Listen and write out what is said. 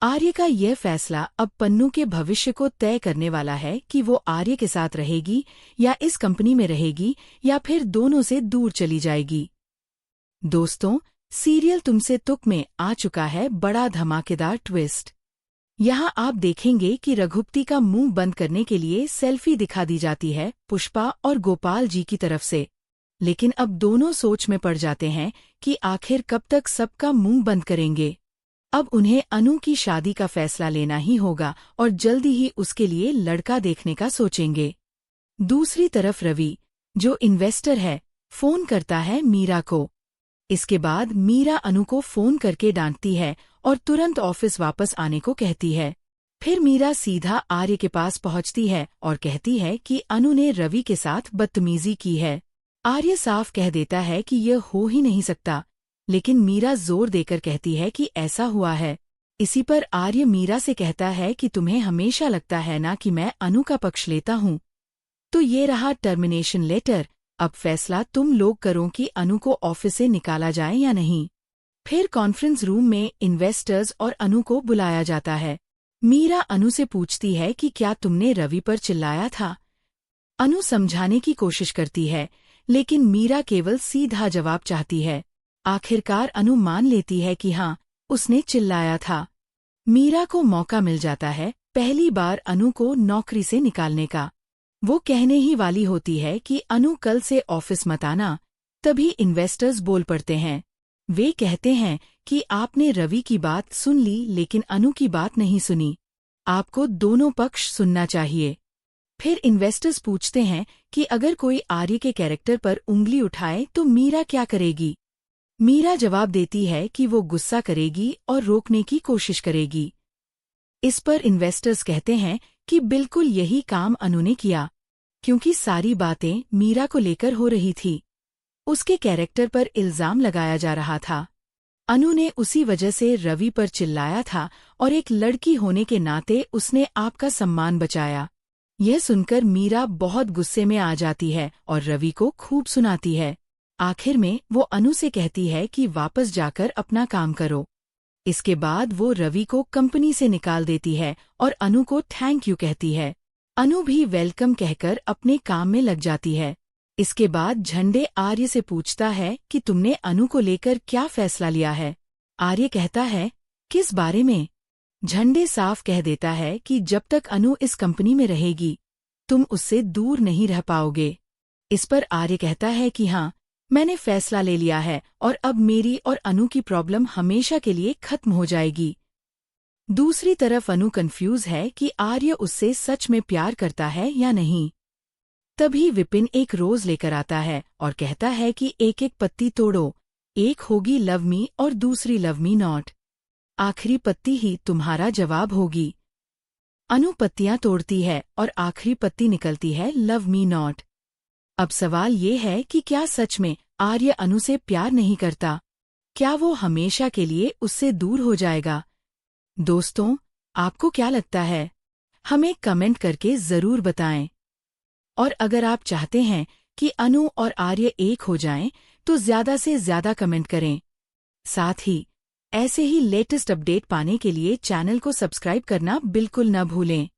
आर्य का यह फैसला अब पन्नू के भविष्य को तय करने वाला है कि वो आर्य के साथ रहेगी या इस कंपनी में रहेगी या फिर दोनों से दूर चली जाएगी। दोस्तों, सीरियल तुमसे तुक में आ चुका है बड़ा धमाकेदार ट्विस्ट। यहाँ आप देखेंगे कि रघुपति का मुंह बंद करने के लिए सेल्फी दिखा दी जाती है पुष्पा और गोपाल जी की तरफ से। लेकिन अब दोनों सोच में पड़ जाते हैं कि आखिर कब तक सबका मुंह बंद करेंगे। अब उन्हें अनु की शादी का फैसला लेना ही होगा और जल्दी ही उसके लिए लड़का देखने का सोचेंगे। दूसरी तरफ रवि, जो इन्वेस्टर है, फोन करता है मीरा को। इसके बाद मीरा अनु को फोन करके डांटती है और तुरंत ऑफिस वापस आने को कहती है। फिर मीरा सीधा आर्य के पास पहुंचती है और कहती है कि अनु ने रवि के साथ बदतमीजी की है। आर्य साफ कह देता है कि यह हो ही नहीं सकता, लेकिन मीरा जोर देकर कहती है कि ऐसा हुआ है। इसी पर आर्य मीरा से कहता है कि तुम्हें हमेशा लगता है ना कि मैं अनु का पक्ष लेता हूँ। तो ये रहा टर्मिनेशन लेटर। अब फैसला तुम लोग करो कि अनु को ऑफिस से निकाला जाए या नहीं। फिर कॉन्फ्रेंस रूम में इन्वेस्टर्स और अनु को बुलाया जाता है। मीरा अनु से पूछती है कि क्या तुमने रवि पर चिल्लाया था। अनु समझाने की कोशिश करती है, लेकिन मीरा केवल सीधा जवाब चाहती है। आखिरकार अनु मान लेती है कि हाँ, उसने चिल्लाया था। मीरा को मौका मिल जाता है पहली बार अनु को नौकरी से निकालने का। वो कहने ही वाली होती है कि अनु कल से ऑफिस मत आना, तभी इन्वेस्टर्स बोल पड़ते हैं। वे कहते हैं कि आपने रवि की बात सुन ली लेकिन अनु की बात नहीं सुनी। आपको दोनों पक्ष सुनना चाहिए। फिर इन्वेस्टर्स पूछते हैं कि अगर कोई आर्य के कैरेक्टर पर उंगली उठाए तो मीरा क्या करेगी। मीरा जवाब देती है कि वो गुस्सा करेगी और रोकने की कोशिश करेगी। इस पर इन्वेस्टर्स कहते हैं कि बिल्कुल यही काम अनु ने किया, क्योंकि सारी बातें मीरा को लेकर हो रही थी। उसके कैरेक्टर पर इल्जाम लगाया जा रहा था। अनु ने उसी वजह से रवि पर चिल्लाया था और एक लड़की होने के नाते उसने आपका सम्मान बचाया। यह सुनकर मीरा बहुत गुस्से में आ जाती है और रवि को खूब सुनाती है। आखिर में वो अनु से कहती है कि वापस जाकर अपना काम करो। इसके बाद वो रवि को कंपनी से निकाल देती है और अनु को थैंक यू कहती है। अनु भी वेलकम कहकर अपने काम में लग जाती है। इसके बाद झंडे आर्य से पूछता है कि तुमने अनु को लेकर क्या फैसला लिया है। आर्य कहता है, किस बारे में। झंडे साफ कह देता है कि जब तक अनु इस कंपनी में रहेगी, तुम उससे दूर नहीं रह पाओगे। इस पर आर्य कहता है कि हाँ, मैंने फैसला ले लिया है और अब मेरी और अनु की प्रॉब्लम हमेशा के लिए खत्म हो जाएगी। दूसरी तरफ अनु कंफ्यूज है कि आर्य उससे सच में प्यार करता है या नहीं। तभी विपिन एक रोज लेकर आता है और कहता है कि एक एक पत्ती तोड़ो, एक होगी लव मी और दूसरी लव मी नॉट। आखिरी पत्ती ही तुम्हारा जवाब होगी। अनु पत्तियां तोड़ती है और आखिरी पत्ती निकलती है लव मी नॉट। अब सवाल ये है कि क्या सच में आर्य अनु से प्यार नहीं करता? क्या वो हमेशा के लिए उससे दूर हो जाएगा? दोस्तों, आपको क्या लगता है? हमें कमेंट करके जरूर बताएं। और अगर आप चाहते हैं कि अनु और आर्य एक हो जाएं, तो ज्यादा से ज्यादा कमेंट करें। साथ ही ऐसे ही लेटेस्ट अपडेट पाने के लिए चैनल को सब्सक्राइब करना बिल्कुल न भूलें।